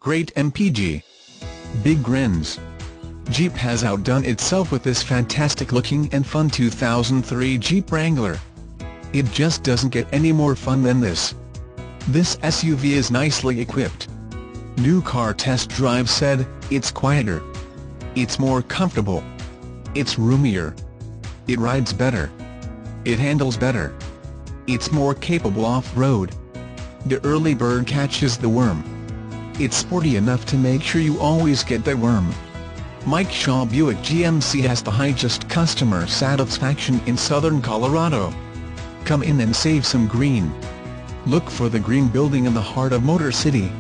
Great MPG. Big grins. Jeep has outdone itself with this fantastic-looking and fun 2003 Jeep Wrangler. It just doesn't get any more fun than this. This SUV is nicely equipped. New Car Test Drive said, "It's quieter. It's more comfortable. It's roomier. It rides better. It handles better. It's more capable off-road. The early bird catches the worm. It's sporty enough to make sure you always get the worm." Mike Shaw Buick GMC has the highest customer satisfaction in southern Colorado. Come in and save some green. Look for the green building in the heart of Motor City.